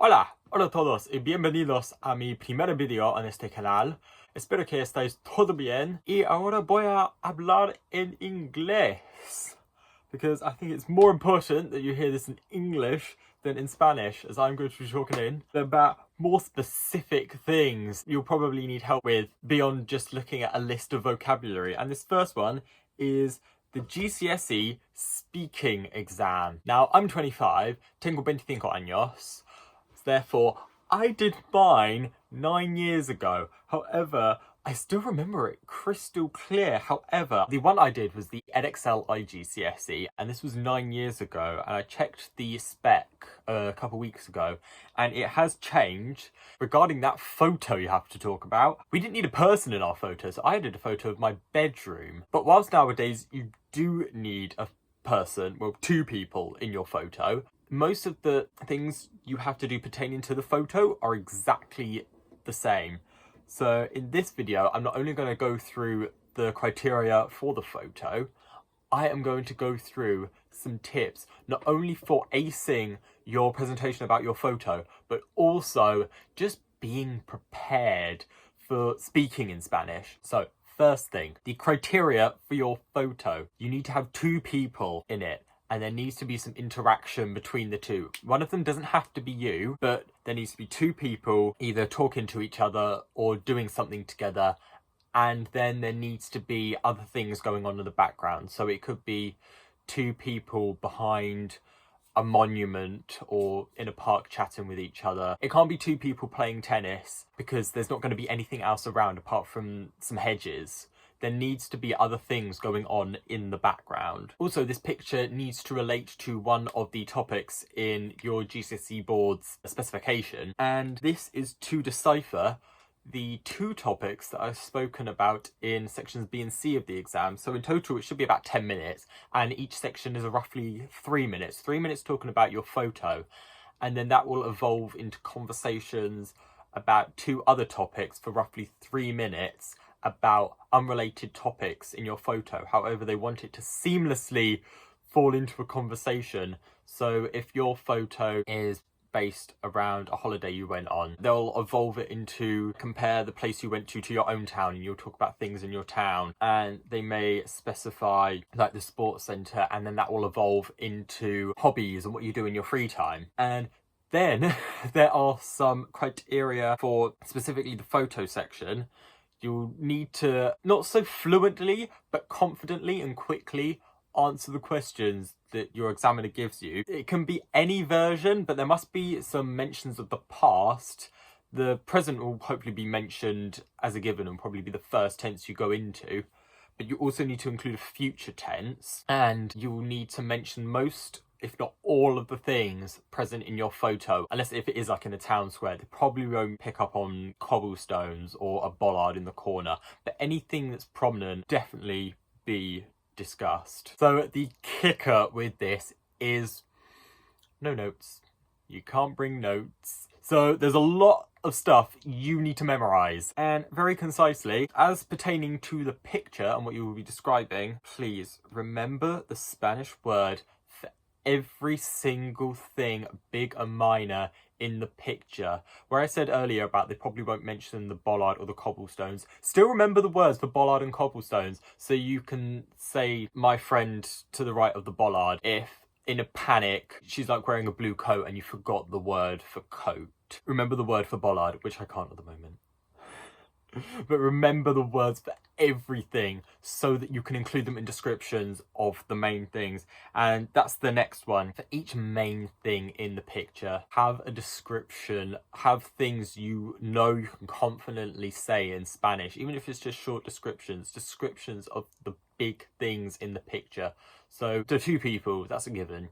Hola, hola a todos y bienvenidos a mi primer video en este canal. Espero que estéis todo bien y ahora voy a hablar en inglés because I think it's more important that you hear this in English than in Spanish, as I'm going to be talking about more specific things you'll probably need help with beyond just looking at a list of vocabulary. And this first one is the GCSE speaking exam. Now, I'm 25, tengo 25 años. Therefore, I did mine 9 years ago. However, I still remember it crystal clear. However, the one I did was the Edexcel iGCSE, and this was 9 years ago. And I checked the spec a couple weeks ago, and it has changed. Regarding that photo you have to talk about, we didn't need a person in our photo, so I did a photo of my bedroom. But whilst nowadays you do need a person, well, two people in your photo, most of the things you have to do pertaining to the photo are exactly the same. So in this video, I'm not only going to go through the criteria for the photo, I am going to go through some tips, not only for acing your presentation about your photo, but also just being prepared for speaking in Spanish. So first thing, the criteria for your photo. You need to have two people in it, and there needs to be some interaction between the two. One of them doesn't have to be you, but there needs to be two people either talking to each other or doing something together, and then there needs to be other things going on in the background. So it could be two people behind a monument or in a park chatting with each other. It can't be two people playing tennis because there's not going to be anything else around apart from some hedges. There needs to be other things going on in the background. Also, this picture needs to relate to one of the topics in your GCSE board's specification, and this is to decipher the two topics that I've spoken about in sections B and C of the exam. So in total, it should be about 10 minutes, and each section is roughly 3 minutes. 3 minutes talking about your photo, and then that will evolve into conversations about two other topics for roughly 3 minutes about unrelated topics in your photo. However, they want it to seamlessly fall into a conversation. So if your photo is based around a holiday you went on, they'll evolve it into compare the place you went to your own town, and you'll talk about things in your town, and they may specify like the sports centre, and then that will evolve into hobbies and what you do in your free time. And then there are some criteria for specifically the photo section. You'll need to not so fluently, but confidently and quickly answer the questions that your examiner gives you. It can be any version, but there must be some mentions of the past. The present will hopefully be mentioned as a given and probably be the first tense you go into. But you also need to include a future tense, and you will need to mention most, if not all, of the things present in your photo. Unless if it is like in a town square, they probably won't pick up on cobblestones or a bollard in the corner. But anything that's prominent, definitely be discussed. So the kicker with this is no notes. You can't bring notes. So there's a lot of stuff you need to memorize, and very concisely, as pertaining to the picture and what you will be describing, please remember the Spanish word for every single thing, big and minor, in the picture. Where I said earlier about they probably won't mention the bollard or the cobblestones, still remember the words for bollard and cobblestones, so you can say my friend to the right of the bollard if in a panic she's like wearing a blue coat and you forgot the word for coat. Remember the word for bollard, which I can't at the moment. But remember the words for everything so that you can include them in descriptions of the main things. And that's the next one. For each main thing in the picture, have a description, have things you know you can confidently say in Spanish, even if it's just short descriptions of the big things in the picture. So to two people, that's a given.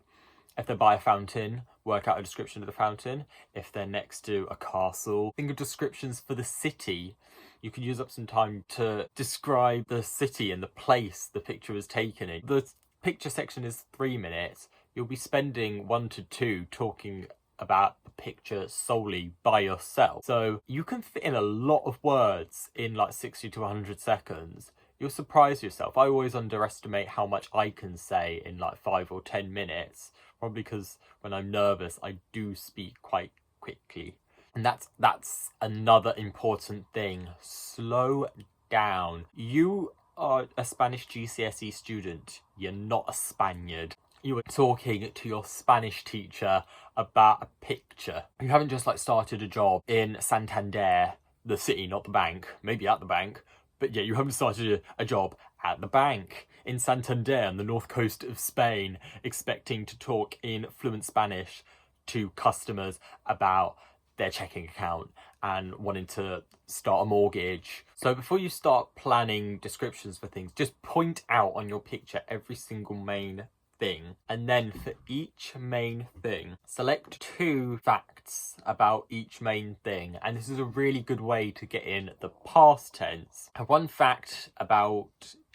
If they're by a fountain, work out a description of the fountain. If they're next to a castle, think of descriptions for the city. You could use up some time to describe the city and the place the picture was taken in. The picture section is 3 minutes. You'll be spending 1 to 2 talking about the picture solely by yourself. So you can fit in a lot of words in like 60 to 100 seconds. You'll surprise yourself. I always underestimate how much I can say in like 5 or 10 minutes. Probably because when I'm nervous, I do speak quite quickly. And that's another important thing. Slow down. You are a Spanish GCSE student. You're not a Spaniard. You were talking to your Spanish teacher about a picture. You haven't just like started a job in Santander, the city, not the bank, maybe at the bank, but yeah, you haven't started a job at the bank in Santander on the north coast of Spain, expecting to talk in fluent Spanish to customers about their checking account and wanting to start a mortgage. So before you start planning descriptions for things, just point out on your picture every single main thing, and then for each main thing, select 2 facts about each main thing. And this is a really good way to get in the past tense. Have 1 fact about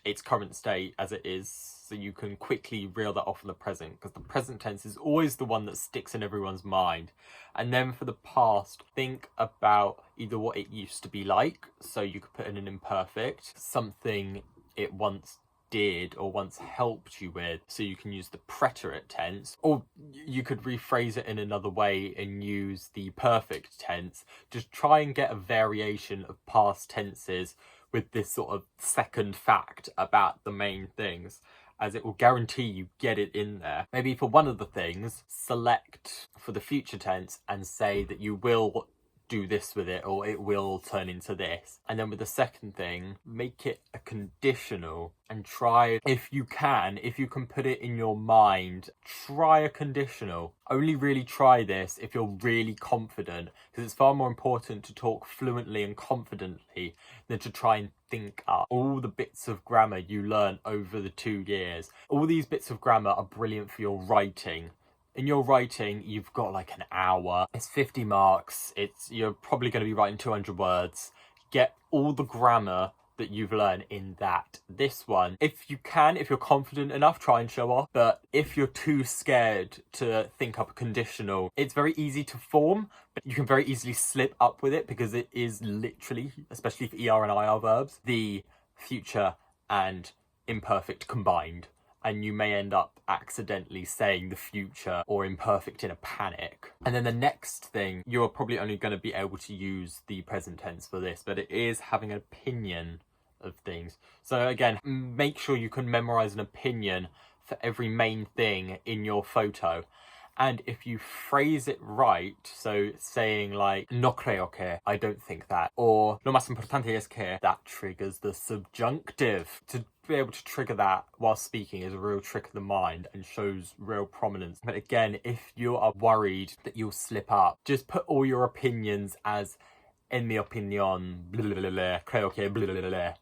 its current state as it is, so you can quickly reel that off in the present, because the present tense is always the one that sticks in everyone's mind. And then for the past, think about either what it used to be like, so you could put in an imperfect, something it once did or once helped you with, so you can use the preterite tense, or you could rephrase it in another way and use the perfect tense. Just try and get a variation of past tenses with this sort of second fact about the main things, as it will guarantee you get it in there. Maybe for one of the things, select for the future tense and say that you will do this with it, or it will turn into this. And then with the second thing, make it a conditional, and try, if you can put it in your mind, try a conditional. Only really try this if you're really confident, because it's far more important to talk fluently and confidently than to try and think up all the bits of grammar you learn over the 2 years. All these bits of grammar are brilliant for your writing. In your writing, you've got like an hour. It's 50 marks. You're probably going to be writing 200 words. Get all the grammar that you've learned in that. This one, if you can, if you're confident enough, try and show off. But if you're too scared to think up a conditional, it's very easy to form, but you can very easily slip up with it, because it is literally, especially for ER and IR verbs, the future and imperfect combined. And you may end up accidentally saying the future or imperfect in a panic. And then the next thing, you're probably only going to be able to use the present tense for this, but it is having an opinion of things. So again, make sure you can memorize an opinion for every main thing in your photo. And if you phrase it right, so saying like, no creo que, I don't think that, or lo más importante es que, that triggers the subjunctive. To be able to trigger that while speaking is a real trick of the mind and shows real prominence. But again, if you are worried that you'll slip up, just put all your opinions as en mi opinión, blah, blah, blah, blah, creo que, blah, blah, blah, blah,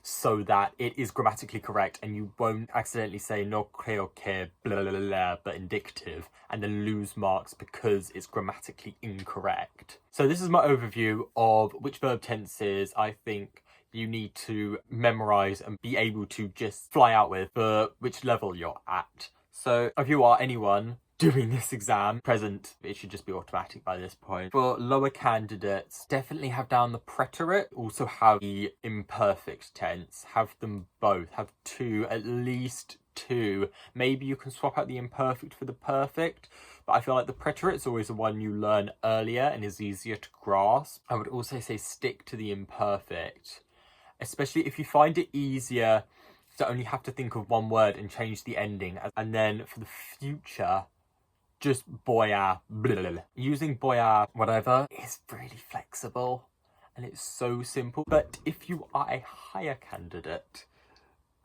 so that it is grammatically correct and you won't accidentally say no creo que blah, blah, blah, blah, but indicative, and then lose marks because it's grammatically incorrect. So this is my overview of which verb tenses I think you need to memorize and be able to just fly out with for which level you're at. So if you are anyone doing this exam, present, it should just be automatic by this point. For lower candidates, definitely have down the preterite, also have the imperfect tense, have them both, have 2, at least 2. Maybe you can swap out the imperfect for the perfect, but I feel like the preterite is always the one you learn earlier and is easier to grasp. I would also say stick to the imperfect, especially if you find it easier to only have to think of one word and change the ending. And then for the future, just boya, blah, blah, blah. Using boya, whatever, is really flexible and it's so simple. But if you are a higher candidate,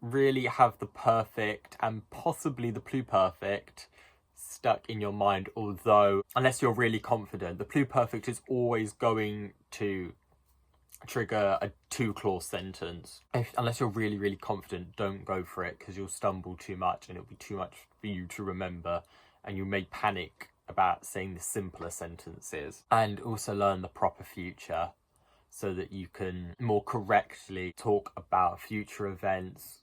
really have the perfect and possibly the pluperfect stuck in your mind. Although, unless you're really confident, the pluperfect is always going to trigger a 2-clause sentence. Unless you're really, really confident, don't go for it, because you'll stumble too much and it'll be too much for you to remember. And you may panic about saying the simpler sentences. And also learn the proper future so that you can more correctly talk about future events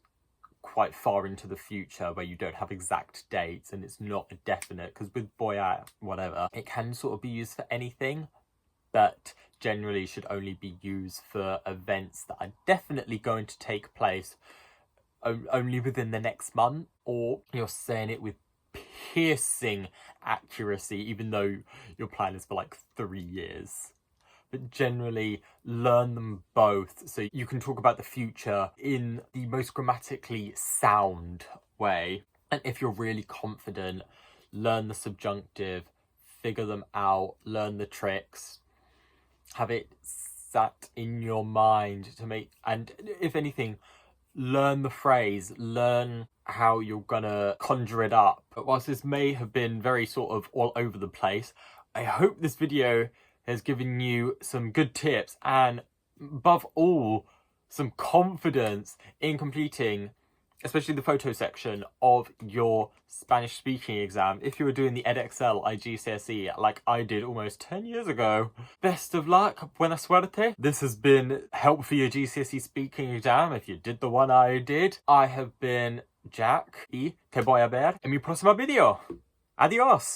quite far into the future where you don't have exact dates and it's not a definite. Because with boya, whatever, it can sort of be used for anything, but generally should only be used for events that are definitely going to take place only within the next month, or you're saying it with piercing accuracy, even though your plan is for like 3 years. But generally learn them both so you can talk about the future in the most grammatically sound way. And if you're really confident, learn the subjunctive, figure them out, learn the tricks, have it sat in your mind to make, and if anything, learn the phrase, learn how you're gonna conjure it up. But whilst this may have been very sort of all over the place, I hope this video has given you some good tips and, above all, some confidence in completing, especially the photo section of your Spanish speaking exam if you were doing the Edexcel iGCSE like I did almost 10 years ago. Best of luck, buena suerte. This has been help for your GCSE speaking exam if you did the one I did. I have been Jack y te voy a ver en mi próximo video. Adiós!